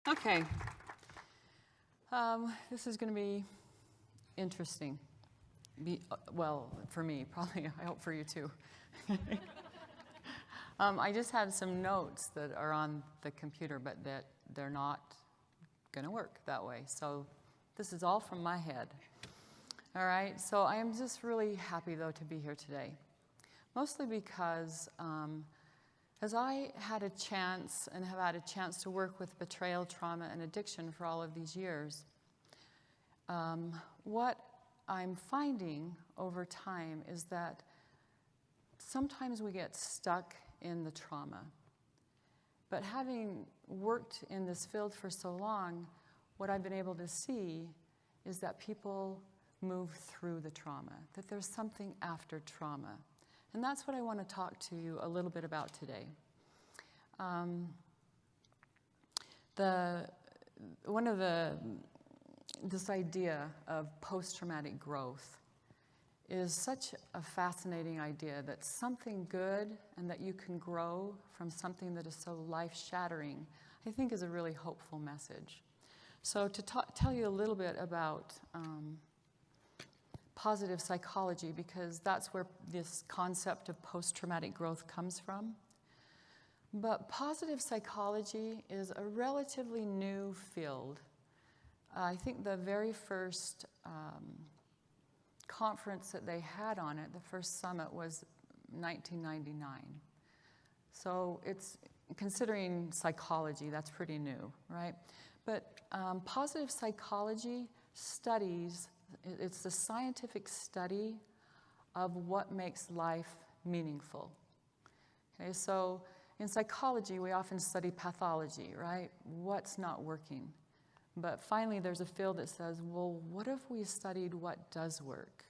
Okay. This is going to be interesting. Well, for me, probably. I hope for you too. I just had some notes that are on the computer, but that they're not going to work that way. So this is all from my head. All right. So I am just really happy, though, to be here today. Mostly because as I had a chance and have had a chance to work with betrayal, trauma, and addiction for all of these years, what I'm finding over time is that sometimes we get stuck in the trauma. But having worked in this field for so long, what I've been able to see is that people move through the trauma, that there's something after trauma. And that's what I want to talk to you a little bit about today. This idea of post-traumatic growth is such a fascinating idea, that something good and that you can grow from something that is so life-shattering, I think is a really hopeful message. So to tell you a little bit about positive psychology, because that's where this concept of post-traumatic growth comes from. But positive psychology is a relatively new field. I think the very first conference that they had on it, the first summit, was 1999. So it's, considering psychology, that's pretty new, right? But positive psychology studies, it's the scientific study of what makes life meaningful. Okay, so in psychology, we often study pathology, right? What's not working? But finally, there's a field that says, well, what if we studied what does work?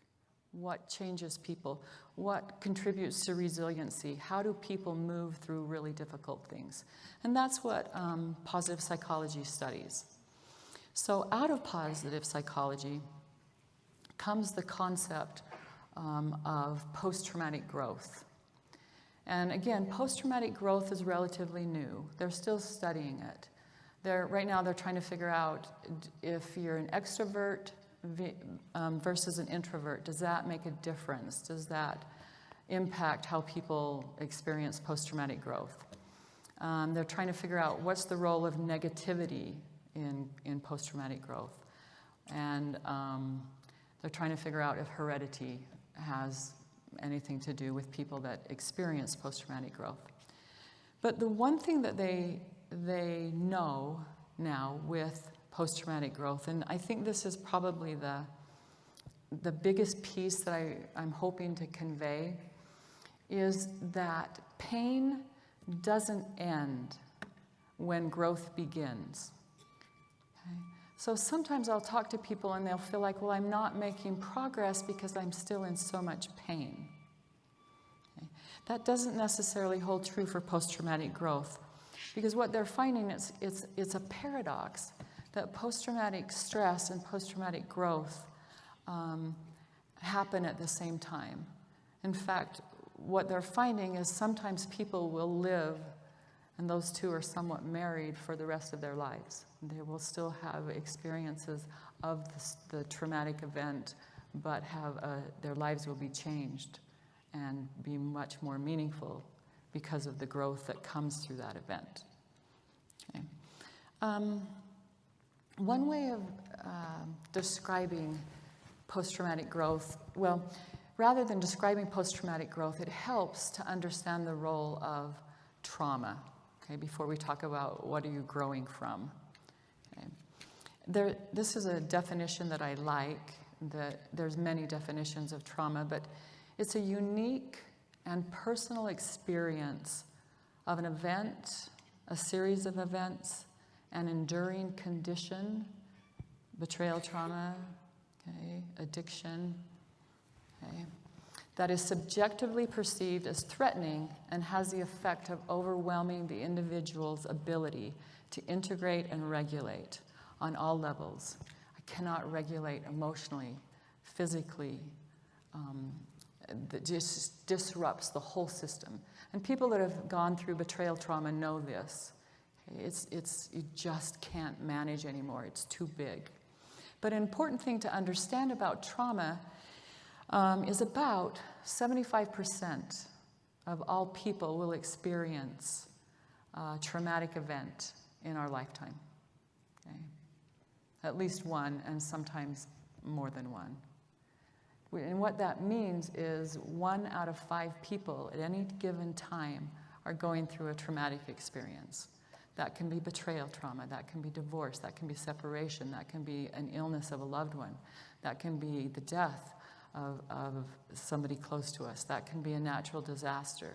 What changes people? What contributes to resiliency? How do people move through really difficult things? And that's what positive psychology studies. So out of positive psychology comes the concept of post-traumatic growth. And again, post-traumatic growth is relatively new. They're still studying it. Right now they're trying to figure out if you're an extrovert versus an introvert. Does that make a difference? Does that impact how people experience post-traumatic growth? They're trying to figure out what's the role of negativity in post-traumatic growth. And they're trying to figure out if heredity has anything to do with people that experience post-traumatic growth. But the one thing that they know now with post-traumatic growth, and I think this is probably the biggest piece that I'm hoping to convey, is that pain doesn't end when growth begins. Okay? So sometimes I'll talk to people and they'll feel like, well, I'm not making progress because I'm still in so much pain. Okay? That doesn't necessarily hold true for post-traumatic growth, because what they're finding is it's a paradox that post-traumatic stress and post-traumatic growth happen at the same time. In fact, what they're finding is sometimes people will live, and those two are somewhat married for the rest of their lives. They will still have experiences of the traumatic event, but their lives will be changed and be much more meaningful because of the growth that comes through that event. Okay. One way of describing post-traumatic growth, well, rather than describing post-traumatic growth, it helps to understand the role of trauma, okay, before we talk about what are you growing from. Okay. This is a definition that I like. There's many definitions of trauma, but it's a unique and personal experience of an event, a series of events, an enduring condition, betrayal trauma, okay, addiction, okay, that is subjectively perceived as threatening and has the effect of overwhelming the individual's ability to integrate and regulate on all levels. I cannot regulate emotionally, physically. That just disrupts the whole system. And people that have gone through betrayal trauma know this. You just can't manage anymore. It's too big. But an important thing to understand about trauma is about 75% of all people will experience a traumatic event in our lifetime. Okay? At least one, and sometimes more than one. And what that means is 1 out of 5 people at any given time are going through a traumatic experience. That can be betrayal trauma, that can be divorce, that can be separation, that can be an illness of a loved one, that can be the death of somebody close to us, that can be a natural disaster.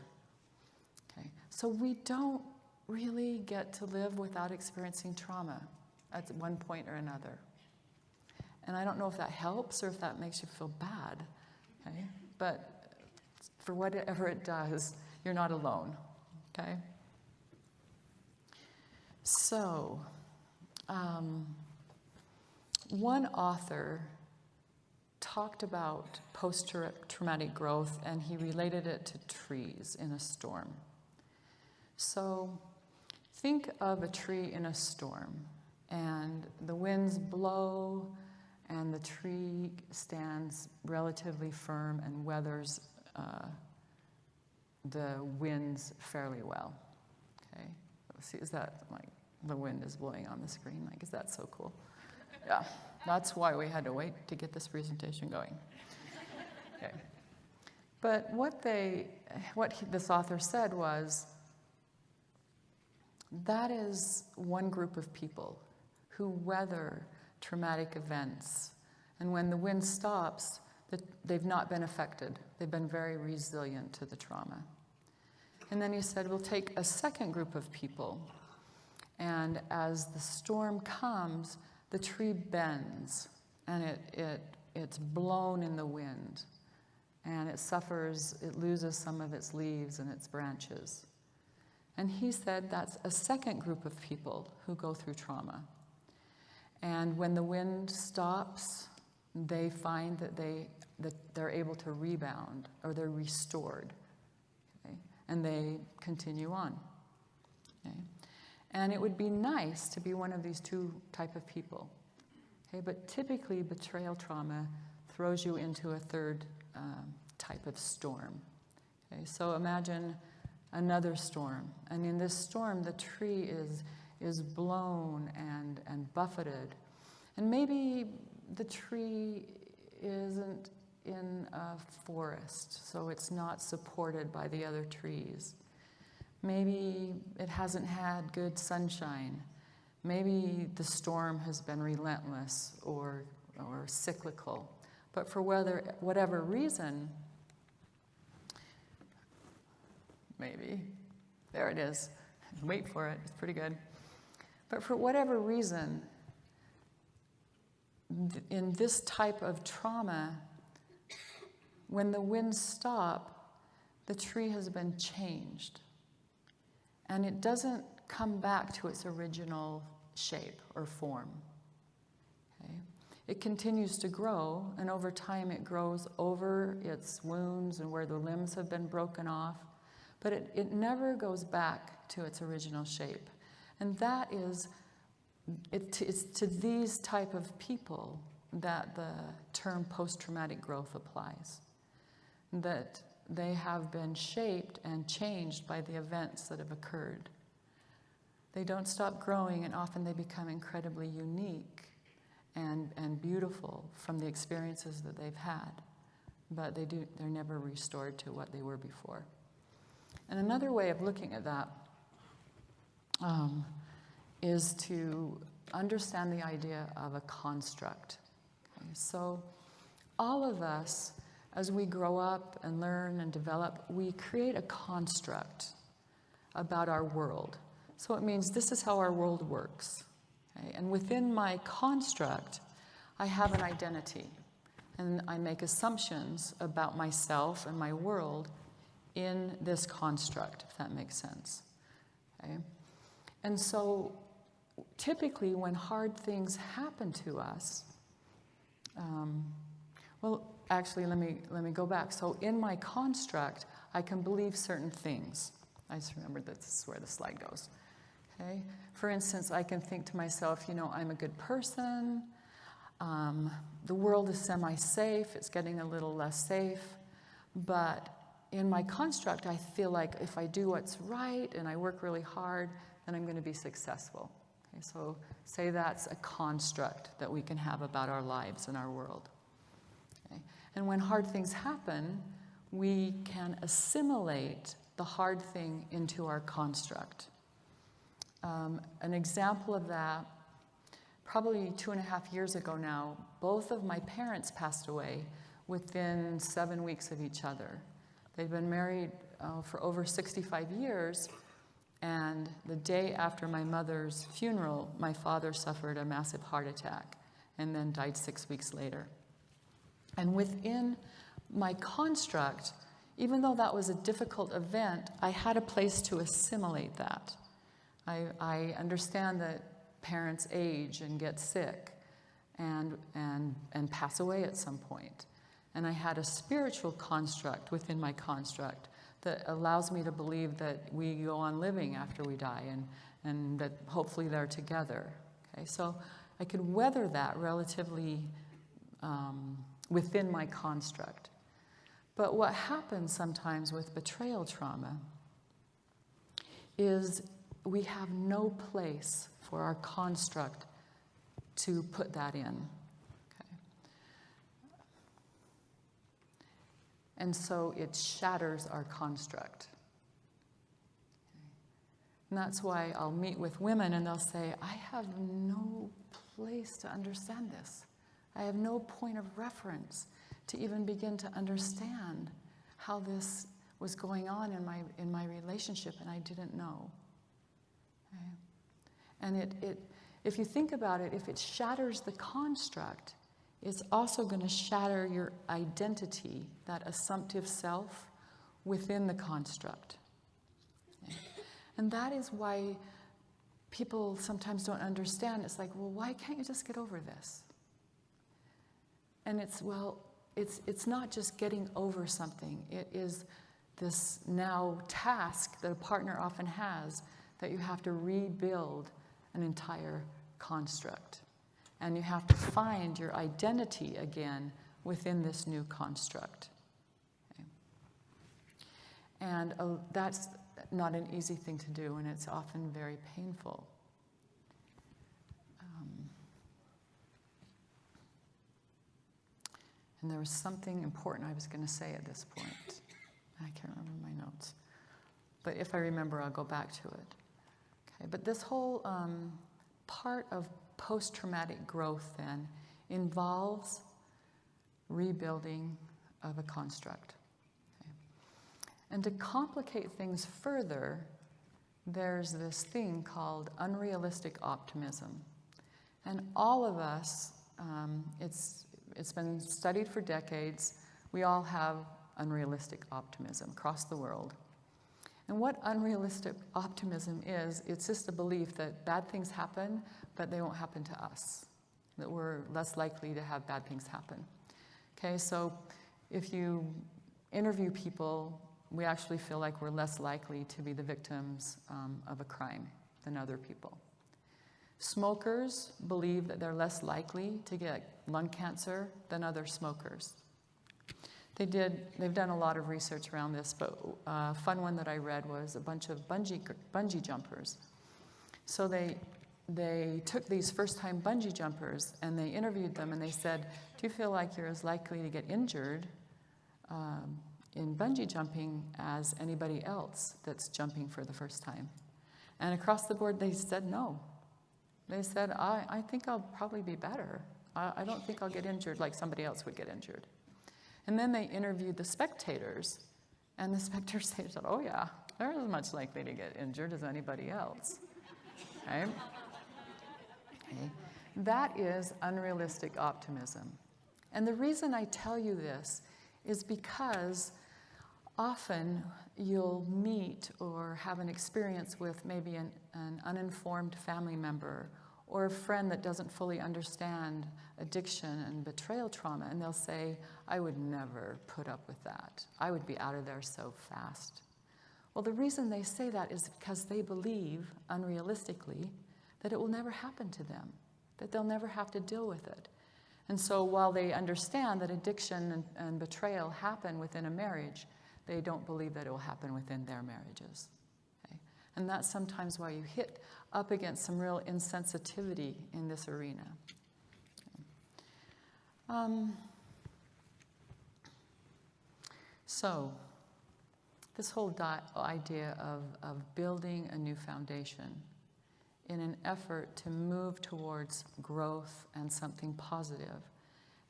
Okay? So we don't really get to live without experiencing trauma at one point or another. And I don't know if that helps or if that makes you feel bad, okay? But for whatever it does, you're not alone, okay? So, one author talked about post-traumatic growth, and he related it to trees in a storm. So, think of a tree in a storm, and the winds blow, and the tree stands relatively firm and weathers the winds fairly well. Okay, see, is that like the wind is blowing on the screen? Like, is that so cool? Yeah, that's why we had to wait to get this presentation going. Okay, but what this author said was that is one group of people who weather traumatic events. And when the wind stops, they've not been affected. They've been very resilient to the trauma. And then he said, we'll take a second group of people. And as the storm comes, the tree bends, and it's blown in the wind. And it loses some of its leaves and its branches. And he said that's a second group of people who go through trauma. And when the wind stops, they find that they're able to rebound, or they're restored, okay? And they continue on. Okay? And it would be nice to be one of these two type of people. Okay? But typically, betrayal trauma throws you into a third type of storm. Okay? So imagine another storm, and in this storm, the tree is blown and buffeted. And maybe the tree isn't in a forest, so it's not supported by the other trees. Maybe it hasn't had good sunshine. Maybe the storm has been relentless or cyclical. But for whatever reason, maybe, there it is. Wait for it, it's pretty good. But for whatever reason, in this type of trauma, when the winds stop, the tree has been changed. And it doesn't come back to its original shape or form. Okay? It continues to grow, and over time it grows over its wounds and where the limbs have been broken off, but it never goes back to its original shape. And that is, it's to these type of people that the term post-traumatic growth applies. That they have been shaped and changed by the events that have occurred. They don't stop growing, and often they become incredibly unique and beautiful from the experiences that they've had. But they're never restored to what they were before. And another way of looking at that is to understand the idea of a construct. Okay? So all of us, as we grow up and learn and develop, we create a construct about our world. So it means this is how our world works. Okay? And within my construct, I have an identity. And I make assumptions about myself and my world in this construct, if that makes sense. Okay? And so typically when hard things happen to us, actually, let me go back. So in my construct, I can believe certain things. I just remembered that this is where the slide goes. Okay? For instance, I can think to myself, you know, I'm a good person, the world is semi-safe, it's getting a little less safe, but in my construct, I feel like if I do what's right and I work really hard, then I'm going to be successful. Okay, so say that's a construct that we can have about our lives and our world. Okay? And when hard things happen, we can assimilate the hard thing into our construct. An example of that, probably 2.5 years ago now, both of my parents passed away within 7 weeks of each other. They'd been married for over 65 years, and the day after my mother's funeral, my father suffered a massive heart attack and then died 6 weeks later. And within my construct, even though that was a difficult event, I had a place to assimilate that. I understand that parents age and get sick and pass away at some point. And I had a spiritual construct within my construct that allows me to believe that we go on living after we die and that hopefully they're together. Okay, so I could weather that relatively within my construct. But what happens sometimes with betrayal trauma is we have no place for our construct to put that in. Okay. And so it shatters our construct. Okay. And that's why I'll meet with women and they'll say, I have no place to understand this. I have no point of reference to even begin to understand how this was going on in my relationship, and I didn't know. Okay. And if you think about it, if it shatters the construct, it's also going to shatter your identity, that assumptive self within the construct. Okay. And that is why people sometimes don't understand. It's like, well, why can't you just get over this? And it's not just getting over something. It is this now task that a partner often has, that you have to rebuild an entire construct. And you have to find your identity again within this new construct. Okay. And that's not an easy thing to do, and it's often very painful. And there was something important I was going to say at this point. I can't remember my notes. But if I remember, I'll go back to it. Okay, but this whole part of post-traumatic growth then involves rebuilding of a construct. Okay. And to complicate things further, there's this thing called unrealistic optimism. And all of us, it's been studied for decades, we all have unrealistic optimism across the world. And what unrealistic optimism is, it's just a belief that bad things happen, but they won't happen to us, that we're less likely to have bad things happen. Okay, so if you interview people, we actually feel like we're less likely to be the victims of a crime than other people. Smokers believe that they're less likely to get lung cancer than other smokers. They've done a lot of research around this, but a fun one that I read was a bunch of bungee jumpers. So they took these first-time bungee jumpers and they interviewed them and they said, do you feel like you're as likely to get injured in bungee jumping as anybody else that's jumping for the first time? And across the board they said no. They said, I think I'll probably be better. I don't think I'll get injured like somebody else would get injured. And then they interviewed the spectators, and the spectators said, oh yeah, they're as much likely to get injured as anybody else. Right? Okay. That is unrealistic optimism. And the reason I tell you this is because often you'll meet or have an experience with maybe an uninformed family member or a friend that doesn't fully understand addiction and betrayal trauma, and they'll say, I would never put up with that. I would be out of there so fast. Well, the reason they say that is because they believe, unrealistically, that it will never happen to them, that they'll never have to deal with it. And so while they understand that addiction and betrayal happen within a marriage, they don't believe that it will happen within their marriages. Okay? And that's sometimes why you hit up against some real insensitivity in this arena. So, this whole idea of building a new foundation in an effort to move towards growth and something positive.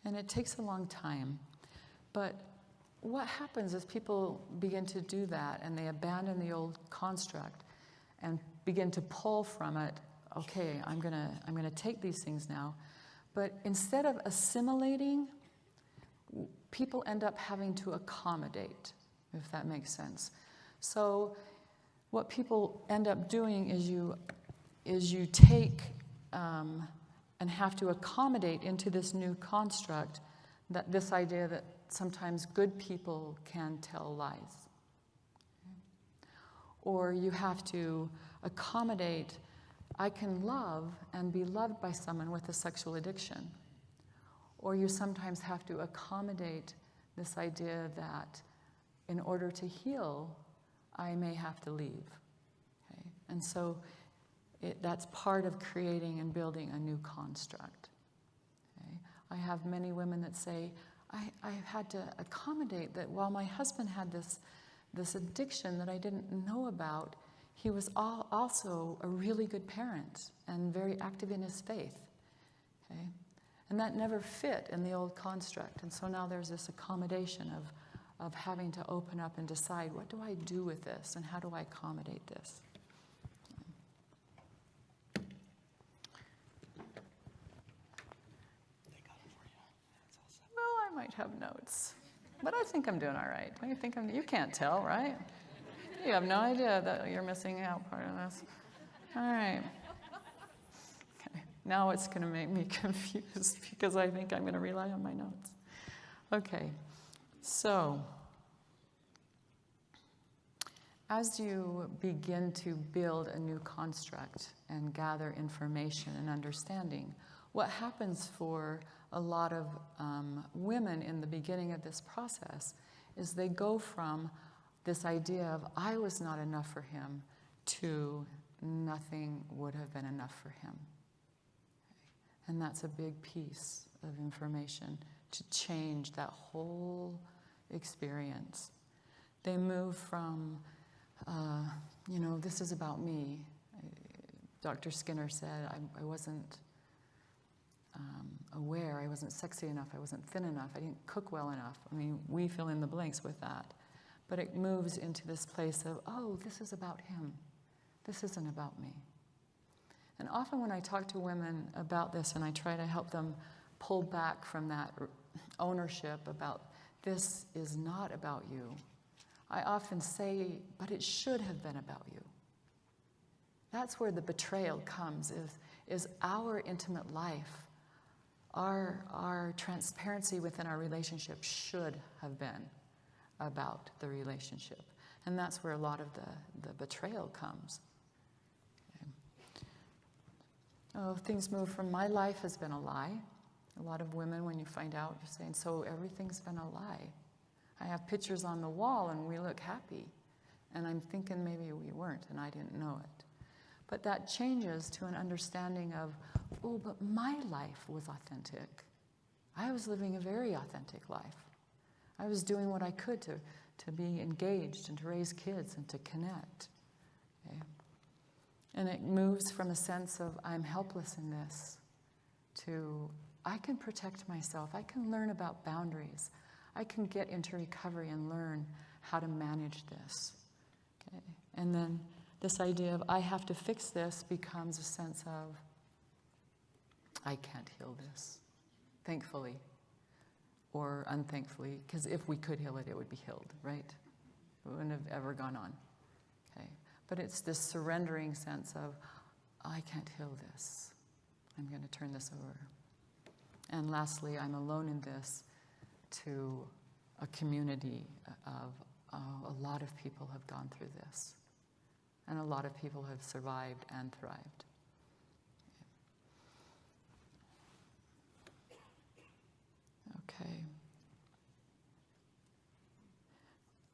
And it takes a long time. But what happens is people begin to do that and they abandon the old construct and begin to pull from it, okay, I'm gonna take these things now. But instead of assimilating, people end up having to accommodate, if that makes sense. So what people end up doing is you take and have to accommodate into this new construct that this idea that sometimes good people can tell lies. Or you have to accommodate, I can love and be loved by someone with a sexual addiction. Or you sometimes have to accommodate this idea that in order to heal, I may have to leave. Okay? And so that's part of creating and building a new construct. Okay? I have many women that say, I've had to accommodate that while my husband had this addiction that I didn't know about, he was also a really good parent and very active in his faith. Okay? And that never fit in the old construct. And so now there's this accommodation of having to open up and decide, what do I do with this and how do I accommodate this? Well, I might have notes, but I think I'm doing all right. Don't you think you can't tell, right? You have no idea that you're missing out part of this. All right. Okay. Now it's going to make me confused because I think I'm going to rely on my notes. Okay. So, as you begin to build a new construct and gather information and understanding, what happens for a lot of women in the beginning of this process is they go from this idea of I was not enough for him to nothing would have been enough for him. Okay. And that's a big piece of information to change that whole experience. They move from, this is about me. Dr. Skinner said I wasn't aware, I wasn't sexy enough, I wasn't thin enough, I didn't cook well enough. I mean, we fill in the blanks with that. But it moves into this place of, oh, this is about him. This isn't about me. And often when I talk to women about this and I try to help them pull back from that ownership about this is not about you, I often say, but it should have been about you. That's where the betrayal comes, is our intimate life, our transparency within our relationship should have been about the relationship. And that's where a lot of the betrayal comes. Okay. Oh, things move from my life has been a lie. A lot of women, when you find out, you're saying, so everything's been a lie. I have pictures on the wall and we look happy. And I'm thinking maybe we weren't and I didn't know it. But that changes to an understanding of, oh, but my life was authentic. I was living a very authentic life. I was doing what I could to be engaged and to raise kids and to connect. Okay? And it moves from a sense of I'm helpless in this to I can protect myself. I can learn about boundaries. I can get into recovery and learn how to manage this. Okay? And then this idea of I have to fix this becomes a sense of I can't heal this, thankfully. Or unthankfully, because if we could heal it, it would be healed, right? It wouldn't have ever gone on, okay? But it's this surrendering sense of, I can't heal this. I'm going to turn this over. And lastly, I'm alone in this to a community of a lot of people have gone through this. And a lot of people have survived and thrived. Okay.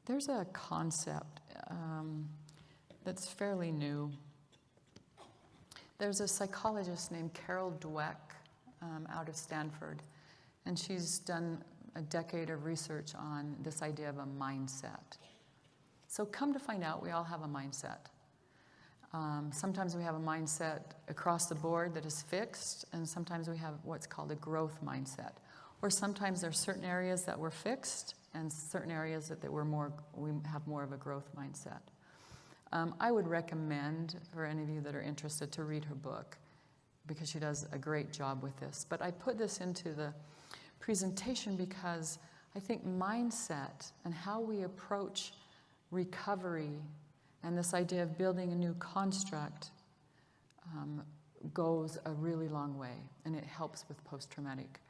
There's a concept that's fairly new. There's a psychologist named Carol Dweck out of Stanford, and she's done a decade of research on this idea of a mindset. So come to find out, we all have a mindset. Sometimes we have a mindset across the board that is fixed, and sometimes we have what's called a growth mindset. Or sometimes there are certain areas that were fixed, and certain areas that we have more of a growth mindset. I would recommend for any of you that are interested to read her book, because she does a great job with this. But I put this into the presentation because I think mindset and how we approach recovery and this idea of building a new construct goes a really long way, and it helps with post-traumatic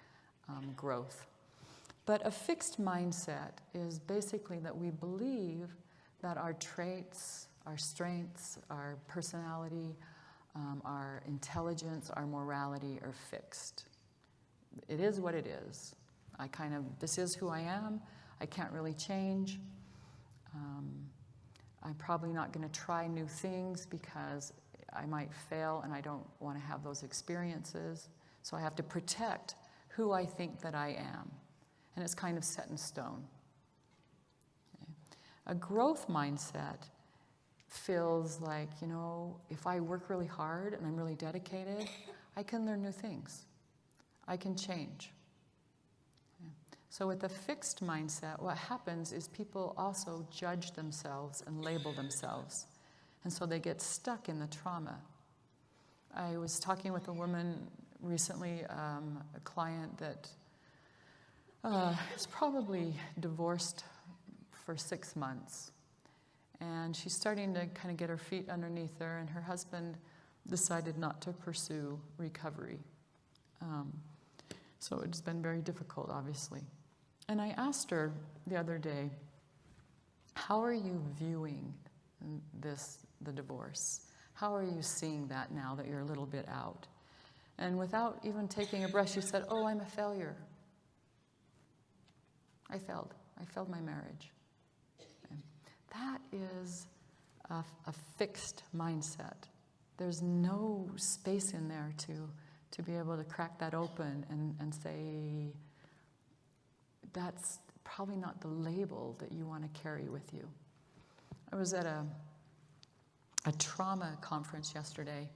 growth. But a fixed mindset is basically that we believe that our traits, our strengths, our personality, our intelligence, our morality are fixed. It is what it is. This is who I am. I can't really change. I'm probably not going to try new things because I might fail and I don't want to have those experiences. So I have to protect who I think that I am. And it's kind of set in stone. Okay. A growth mindset feels like, if I work really hard and I'm really dedicated, I can learn new things. I can change. Okay. So with a fixed mindset, what happens is people also judge themselves and label themselves. And so they get stuck in the trauma. I was talking with a woman recently, a client that is probably divorced for 6 months. And she's starting to kind of get her feet underneath her, and her husband decided not to pursue recovery. So it's been very difficult, obviously. And I asked her the other day, how are you viewing the divorce? How are you seeing that now that you're a little bit out? And without even taking a breath, she said, "Oh, I'm a failure. I failed my marriage." Okay. That is a fixed mindset. There's no space in there to be able to crack that open and say, that's probably not the label that you want to carry with you. I was at a trauma conference yesterday,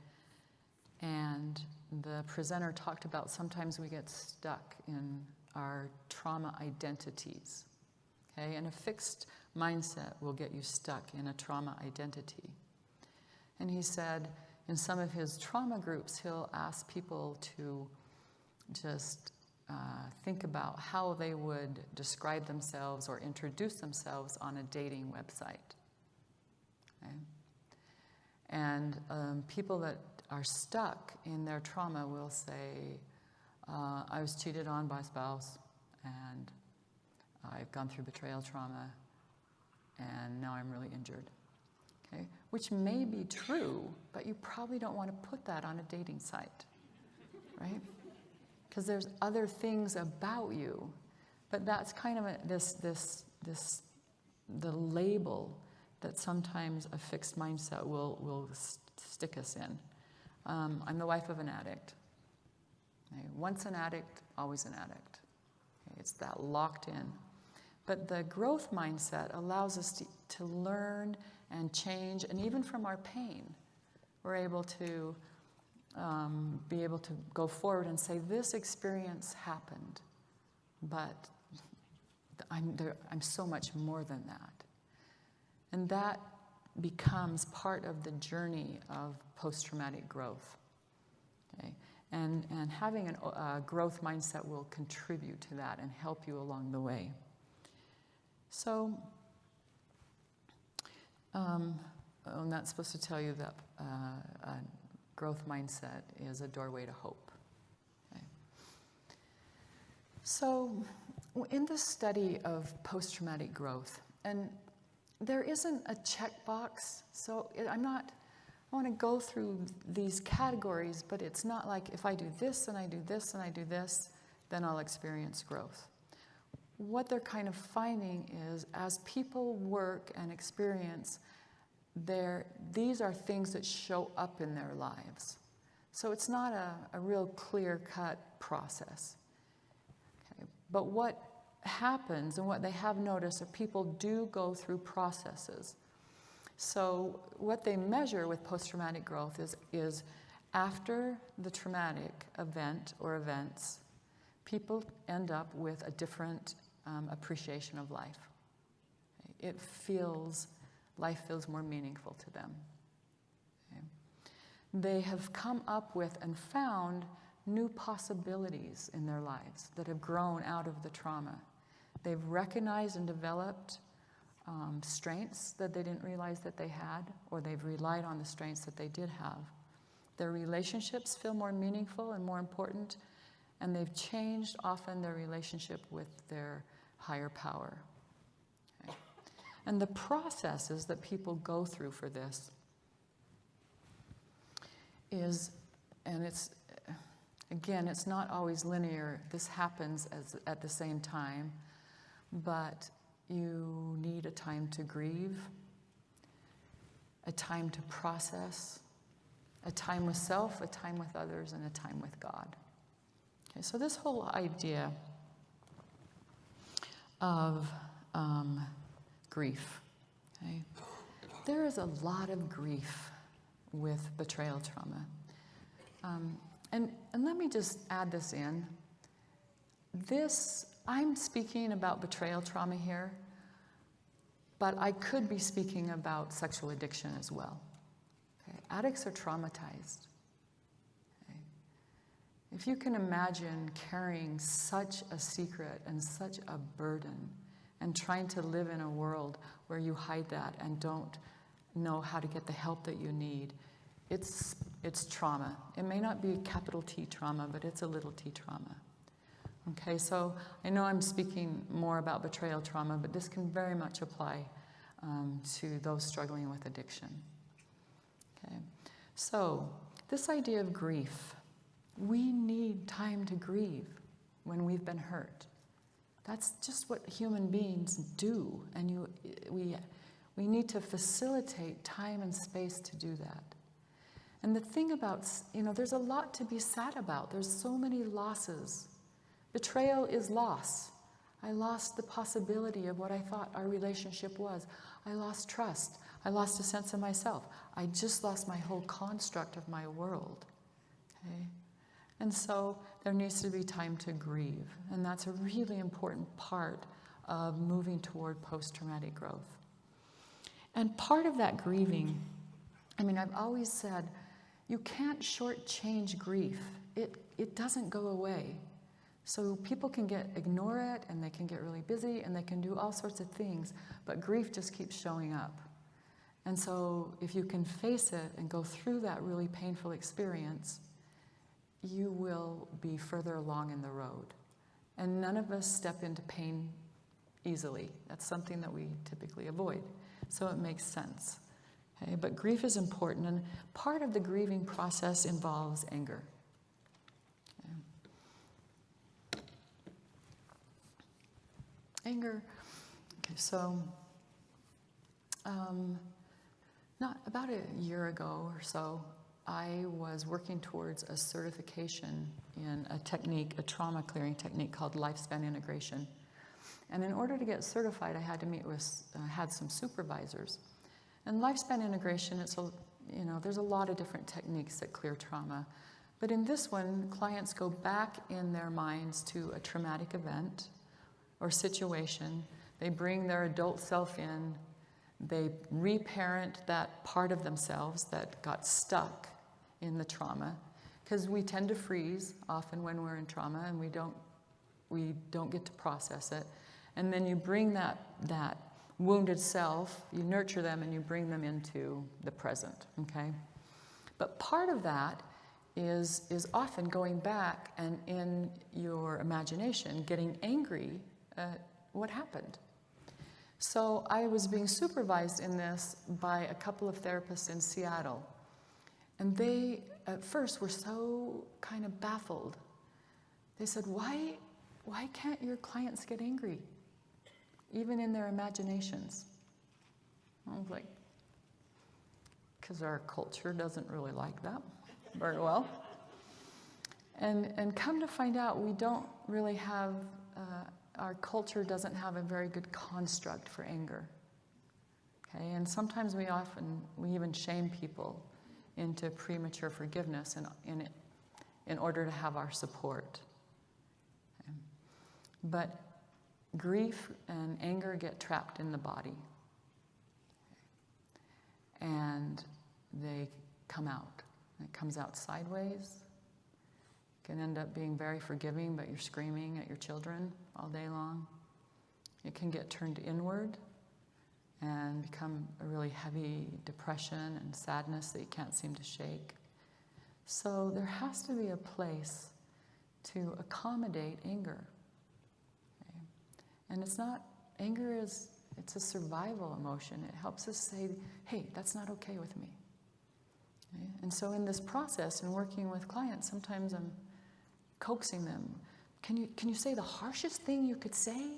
and the presenter talked about sometimes we get stuck in our trauma identities. Okay? And a fixed mindset will get you stuck in a trauma identity. And he said in some of his trauma groups, he'll ask people to just think about how they would describe themselves or introduce themselves on a dating website. Okay? And people that are stuck in their trauma will say, I was cheated on by a spouse, and I've gone through betrayal trauma, and now I'm really injured. Okay? Which may be true, but you probably don't want to put that on a dating site, right? Because there's other things about you, but that's kind of the label that sometimes a fixed mindset will stick us in. I'm the wife of an addict. Okay? Once an addict, always an addict. Okay? It's that locked in. But the growth mindset allows us to learn and change, and even from our pain, we're able to be able to go forward and say, this experience happened, but I'm so much more than that. And that becomes part of the journey of post-traumatic growth. Okay? And having a growth mindset will contribute to that and help you along the way. So, I'm not supposed to tell you that a growth mindset is a doorway to hope. Okay. So, in the study of post-traumatic growth, and there isn't a checkbox, so I want to go through these categories, but it's not like if I do this and I do this and I do this, then I'll experience growth. What they're kind of finding is as people work and experience, these are things that show up in their lives. So it's not a real clear-cut process. Okay. But what happens and what they have noticed are people do go through processes. So what they measure with post-traumatic growth is after the traumatic event or events, people end up with a different appreciation of life. Okay. Life feels more meaningful to them. Okay. They have come up with and found new possibilities in their lives that have grown out of the trauma. They've recognized and developed strengths that they didn't realize that they had, or they've relied on the strengths that they did have. Their relationships feel more meaningful and more important, and they've changed often their relationship with their higher power. Okay. And the processes that people go through for this is, and it's, again, it's not always linear. This happens at the same time, but you need a time to grieve, a time to process, a time with self, a time with others, and a time with God. Okay, so this whole idea of grief, okay? There is a lot of grief with betrayal trauma. And let me just add this in. I'm speaking about betrayal trauma here, but I could be speaking about sexual addiction as well. Okay? Addicts are traumatized. Okay? If you can imagine carrying such a secret and such a burden and trying to live in a world where you hide that and don't know how to get the help that you need, it's trauma. It may not be capital T trauma, but it's a little t trauma. Okay, so I know I'm speaking more about betrayal trauma, but this can very much apply to those struggling with addiction. Okay, so this idea of grief, we need time to grieve when we've been hurt. That's just what human beings do, and we need to facilitate time and space to do that. And the thing about, there's a lot to be sad about. There's so many losses. Betrayal is loss. I lost the possibility of what I thought our relationship was. I lost trust. I lost a sense of myself. I just lost my whole construct of my world. Okay? And so there needs to be time to grieve. And that's a really important part of moving toward post-traumatic growth. And part of that grieving, I've always said, you can't shortchange grief. It doesn't go away. So people can ignore it, and they can get really busy, and they can do all sorts of things, but grief just keeps showing up. And so if you can face it and go through that really painful experience, you will be further along in the road. And none of us step into pain easily. That's something that we typically avoid. So it makes sense. Okay? But grief is important, and part of the grieving process involves anger. Anger. Okay, so about a year ago or so, I was working towards a certification in a trauma clearing technique called lifespan integration. And in order to get certified, I had to meet with, had some supervisors. And lifespan integration, there's a lot of different techniques that clear trauma. But in this one, clients go back in their minds to a traumatic event or situation. They bring their adult self in. They reparent that part of themselves that got stuck in the trauma, because we tend to freeze often when we're in trauma, and we don't get to process it. And then you bring that wounded self, you nurture them, and you bring them into the present. Okay, but part of that is often going back and in your imagination getting angry at what happened. So I was being supervised in this by a couple of therapists in Seattle. And they, at first, were so kind of baffled. They said, why can't your clients get angry, even in their imaginations? I was like, because our culture doesn't really like that very well. And come to find out, we don't really have, our culture doesn't have a very good construct for anger. Okay, and sometimes we even shame people into premature forgiveness in order to have our support. Okay. But grief and anger get trapped in the body. Okay. And they come out. It comes out sideways. It can end up being very forgiving, but you're screaming at your children all day long. It can get turned inward and become a really heavy depression and sadness that you can't seem to shake. So there has to be a place to accommodate anger. Okay? And it's a survival emotion. It helps us say, hey, that's not okay with me. Okay? And so in this process, in working with clients, sometimes I'm coaxing them. Can you say the harshest thing you could say?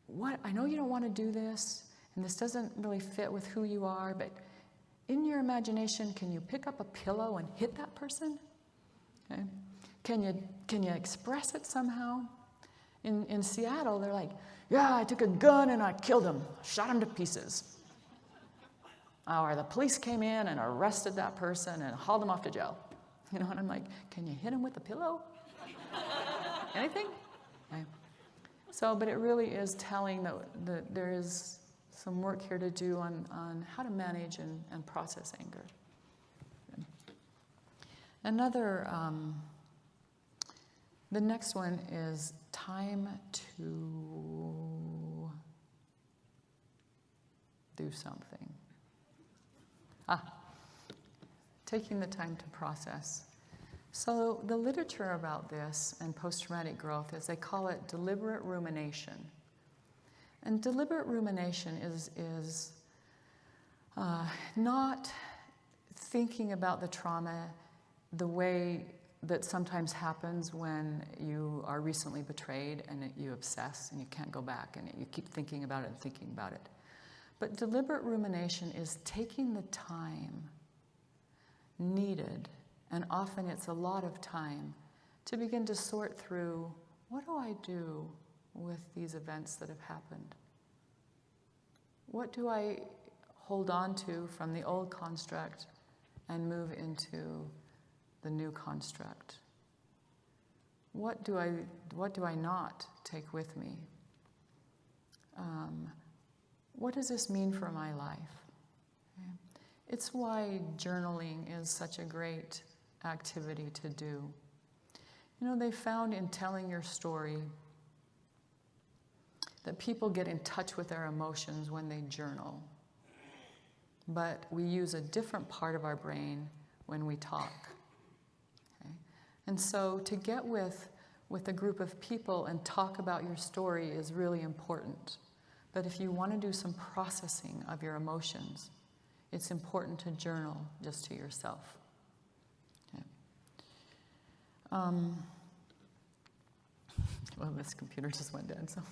What? I know you don't want to do this, and this doesn't really fit with who you are, but in your imagination, can you pick up a pillow and hit that person? Okay. Can you express it somehow? In Seattle, they're like, yeah, I took a gun and I killed him, shot him to pieces. Or the police came in and arrested that person and hauled him off to jail. You know, and I'm like, can you hit him with a pillow? Anything? Okay. So, but it really is telling that there is some work here to do on how to manage and process anger. Another, the next one is time to do something. Taking the time to process. So the literature about this and post-traumatic growth is they call it deliberate rumination. And deliberate rumination is not thinking about the trauma the way that sometimes happens when you are recently betrayed and you obsess and you can't go back and you keep thinking about it and thinking about it. But deliberate rumination is taking the time needed, and often it's a lot of time, to begin to sort through, what do I do with these events that have happened? What do I hold on to from the old construct and move into the new construct? What do I not take with me? What does this mean for my life? Okay. It's why journaling is such a great activity to do. You know, they found in telling your story that people get in touch with their emotions when they journal. But we use a different part of our brain when we talk. Okay? And so to get with a group of people and talk about your story is really important. But if you want to do some processing of your emotions, it's important to journal just to yourself. Okay. Well, this computer just went dead, so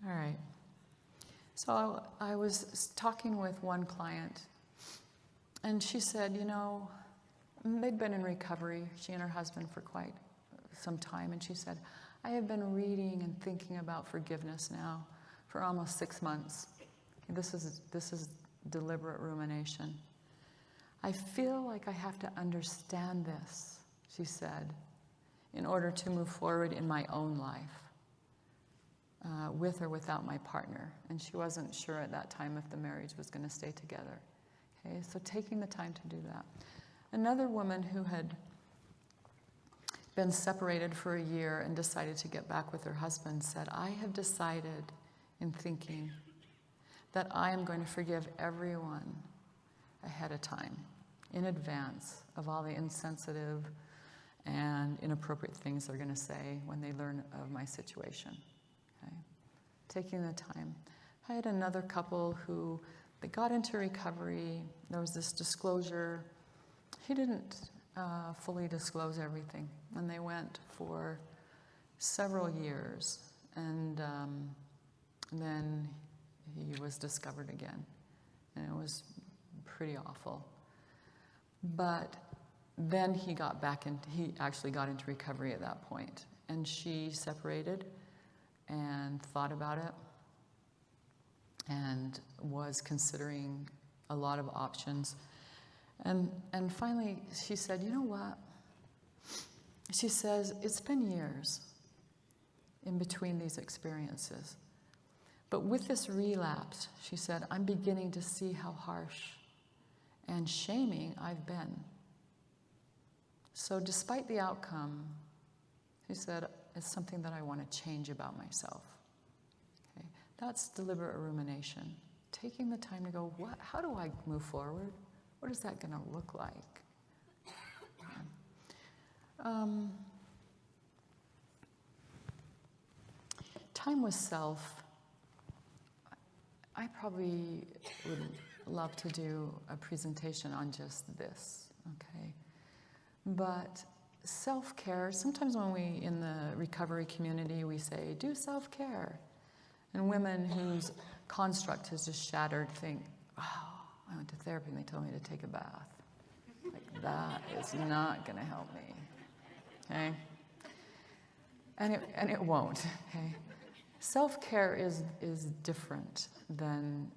all right. So I was talking with one client, and she said, you know, they'd been in recovery, she and her husband, for quite some time, and she said, I have been reading and thinking about forgiveness now for almost 6 months. This is deliberate rumination. I feel like I have to understand this, she said, in order to move forward in my own life, with or without my partner. And she wasn't sure at that time if the marriage was going to stay together. Okay, so taking the time to do that. Another woman who had been separated for a year and decided to get back with her husband said, I have decided in thinking that I am going to forgive everyone ahead of time, in advance of all the insensitive and inappropriate things they're going to say when they learn of my situation. taking the time. I had another couple who, they got into recovery. There was this disclosure. He didn't fully disclose everything. And they went for several years. And then he was discovered again. And it was pretty awful. But then he actually got into recovery at that point. And she separated and thought about it and was considering a lot of options. And finally she said, you know what? She says, it's been years in between these experiences. But with this relapse, she said, I'm beginning to see how harsh and shaming I've been. So despite the outcome, she said, it's something that I want to change about myself. Okay? That's deliberate rumination. Taking the time to go, how do I move forward? What is that going to look like? Time with self. I probably would love to do a presentation on just this, okay? But self-care, sometimes when we, in the recovery community, we say, do self-care. And women whose construct is just shattered think, oh, I went to therapy and they told me to take a bath. Like, that is not going to help me, okay? And it won't, okay? Self-care is different than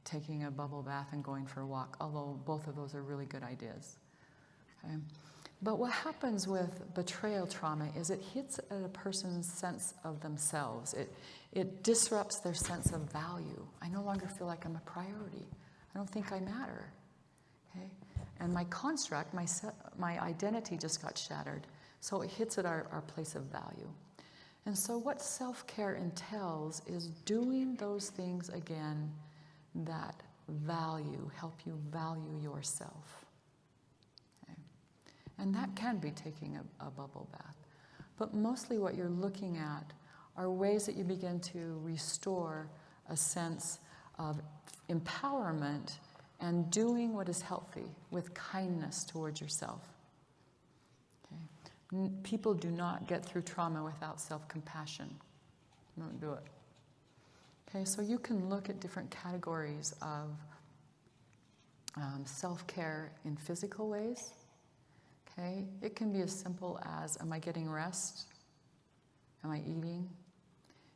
taking a bubble bath and going for a walk, although both of those are really good ideas. Okay? But what happens with betrayal trauma is it hits at a person's sense of themselves. It disrupts their sense of value. I no longer feel like I'm a priority. I don't think I matter. Okay? And my construct, my identity just got shattered. So it hits at our place of value. And so what self-care entails is doing those things again that help you value yourself. Okay? And that can be taking a bubble bath. But mostly what you're looking at are ways that you begin to restore a sense of empowerment and doing what is healthy with kindness towards yourself. Okay? People do not get through trauma without self-compassion. Don't do it. Okay, so you can look at different categories of self-care in physical ways. Okay, it can be as simple as, am I getting rest? Am I eating?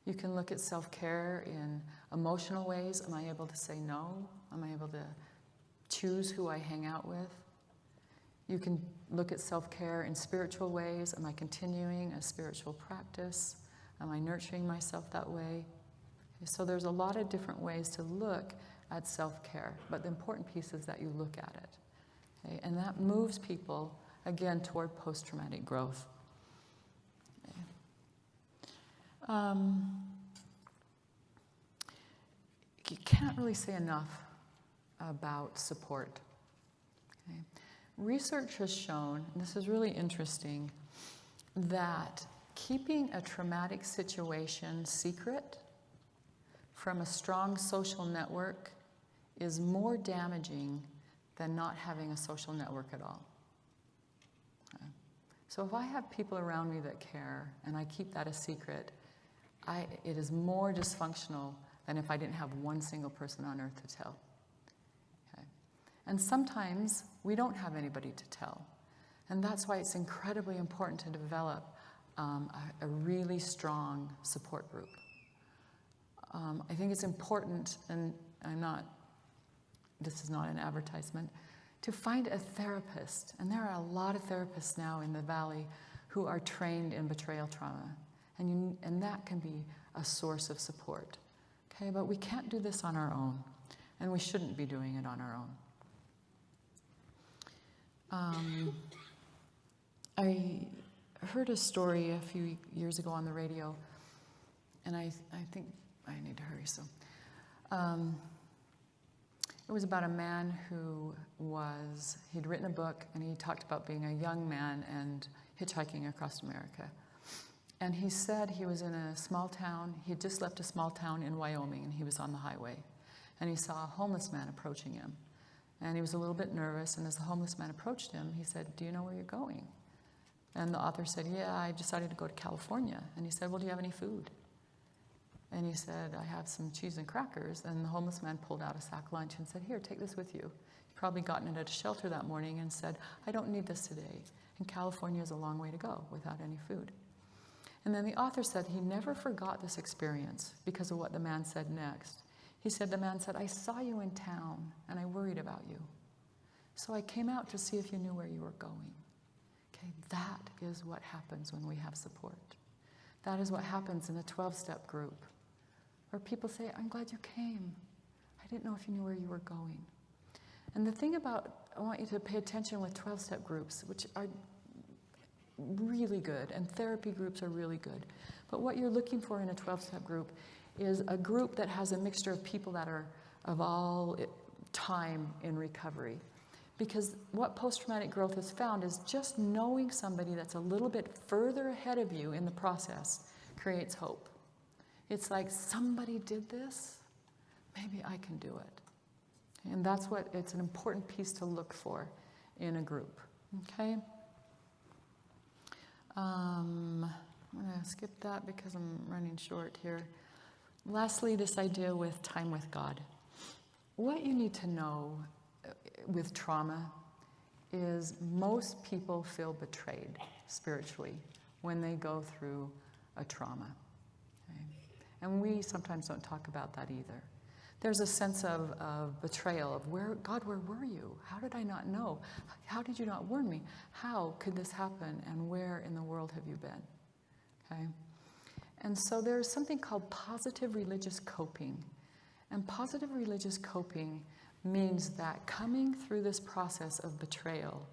You can look at self-care in emotional ways. Am I able to say no? Am I able to choose who I hang out with? You can look at self-care in spiritual ways. Am I continuing a spiritual practice? Am I nurturing myself that way? Okay, so there's a lot of different ways to look at self-care, but the important piece is that you look at it. Okay? And that moves people, again, toward post-traumatic growth. Okay. You can't really say enough about support. Okay? Research has shown, and this is really interesting, that keeping a traumatic situation secret from a strong social network is more damaging than not having a social network at all. Okay? So if I have people around me that care and I keep that a secret, it is more dysfunctional than if I didn't have one single person on earth to tell. Okay? And sometimes we don't have anybody to tell. And that's why it's incredibly important to develop a really strong support group. I think it's important, and this is not an advertisement, to find a therapist. And there are a lot of therapists now in the Valley who are trained in betrayal trauma. And that can be a source of support. Okay, but we can't do this on our own. And we shouldn't be doing it on our own. I heard a story a few years ago on the radio, and I think I need to hurry, so. It was about a man he'd written a book, and he talked about being a young man and hitchhiking across America. And he said he was in a small town. He had just left a small town in Wyoming, and he was on the highway. And he saw a homeless man approaching him. And he was a little bit nervous, and as the homeless man approached him, he said, "Do you know where you're going?" And the author said, "Yeah, I decided to go to California." And he said, "Well, do you have any food?" And he said, "I have some cheese and crackers." And the homeless man pulled out a sack lunch and said, "Here, take this with you." He'd probably gotten it at a shelter that morning and said, "I don't need this today. And California is a long way to go without any food." And then the author said he never forgot this experience because of what the man said next. He said, the man said, "I saw you in town and I worried about you. So I came out to see if you knew where you were going." Okay, that is what happens when we have support. That is what happens in a 12-step group, where people say, "I'm glad you came. I didn't know if you knew where you were going." And the thing about, I want you to pay attention with 12-step groups, which are really good, and therapy groups are really good. But what you're looking for in a 12-step group is a group that has a mixture of people that are of all time in recovery. Because what post-traumatic growth has found is just knowing somebody that's a little bit further ahead of you in the process creates hope. It's like, somebody did this, maybe I can do it. And that's what, it's an important piece to look for in a group, okay? I'm going to skip that because I'm running short here. Lastly, this idea with time with God. What you need to know with trauma is most people feel betrayed spiritually when they go through a trauma. Okay? And we sometimes don't talk about that either. There's a sense of betrayal, of God, where were you? How did I not know? How did you not warn me? How could this happen? And where in the world have you been? Okay? And so there's something called positive religious coping. And positive religious coping means that coming through this process of betrayal,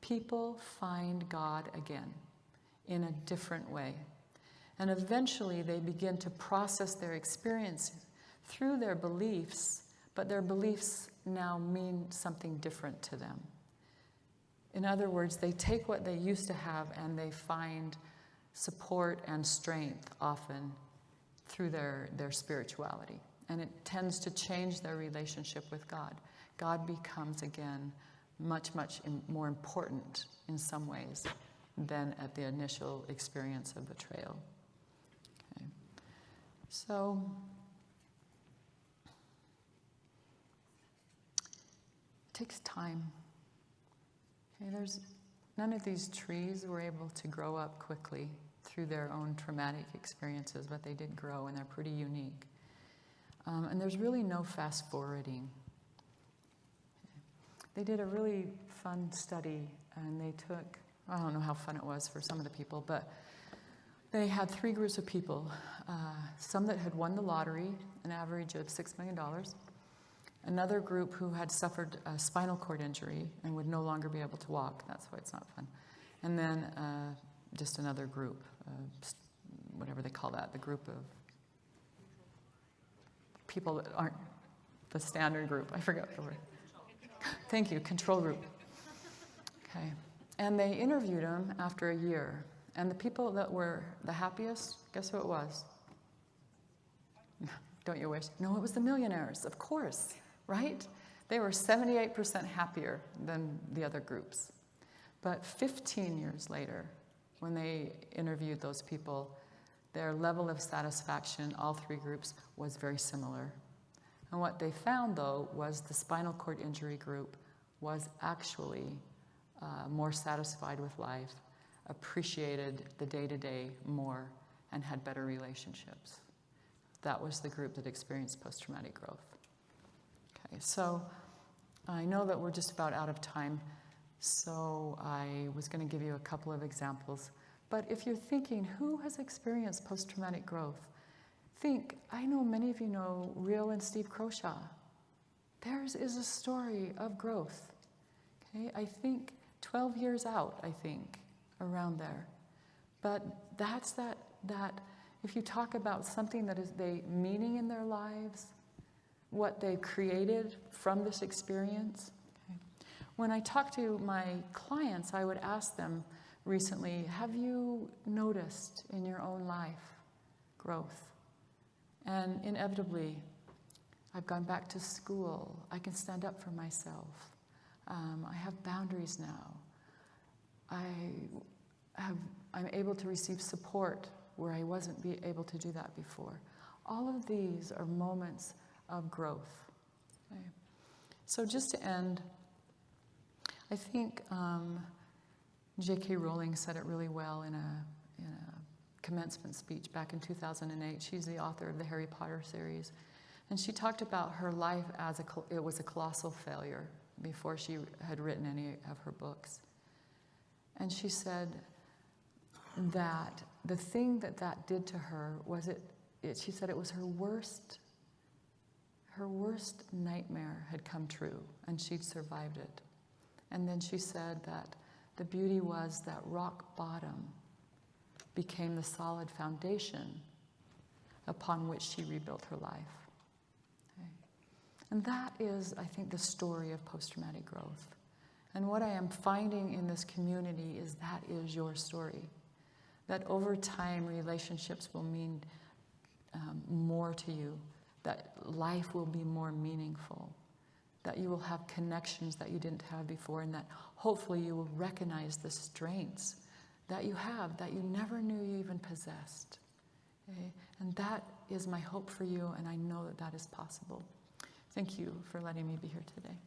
people find God again in a different way. And eventually they begin to process their experience through their beliefs, but their beliefs now mean something different to them. In other words, they take what they used to have and they find support and strength often through their spirituality. And it tends to change their relationship with God. God becomes, again, much, much more important in some ways than at the initial experience of betrayal. Okay. So, it takes time. Okay, none of these trees were able to grow up quickly through their own traumatic experiences, but they did grow, and they're pretty unique. And there's really no fast forwarding. They did a really fun study, and they took, I don't know how fun it was for some of the people, but they had 3 groups of people. Some that had won the lottery, an average of $6 million. Another group who had suffered a spinal cord injury and would no longer be able to walk. That's why it's not fun. And then just another group, whatever they call that, the group of people that aren't the standard group. I forgot the word. Thank you, control group. Okay. And they interviewed them after a year. And the people that were the happiest, guess who it was? Don't you wish? No, it was the millionaires, of course, right? They were 78% happier than the other groups. But 15 years later, when they interviewed those people, their level of satisfaction, all 3 groups, was very similar. And what they found, though, was the spinal cord injury group was actually more satisfied with life, appreciated the day-to-day more, and had better relationships. That was the group that experienced post-traumatic growth. Okay, so I know that we're just about out of time, so I was going to give you a couple of examples. But if you're thinking, who has experienced post-traumatic growth? Think, I know many of you know Real and Steve Croshaw. Theirs is a story of growth. Okay, I think 12 years out, around there. But that's that if you talk about something that is meaning in their lives, what they created from this experience. Okay. When I talk to my clients, I would ask them, recently, have you noticed in your own life growth? And inevitably, I've gone back to school. I can stand up for myself. I have boundaries now. I'm able to receive support where I wasn't able to do that before. All of these are moments of growth. Okay? So just to end, I think J.K. Rowling said it really well in a commencement speech back in 2008. She's the author of the Harry Potter series. And she talked about her life as it was a colossal failure before she had written any of her books. And she said that the thing that did to her was she said it was her worst nightmare had come true, and she'd survived it. And then she said that the beauty was that rock bottom became the solid foundation upon which she rebuilt her life. Okay. And that is, I think, the story of post-traumatic growth. And what I am finding in this community is that is your story. That over time, relationships will mean more to you, that life will be more meaningful, that you will have connections that you didn't have before, and that hopefully you will recognize the strengths that you have that you never knew you even possessed. Okay? And that is my hope for you, and I know that that is possible. Thank you for letting me be here today.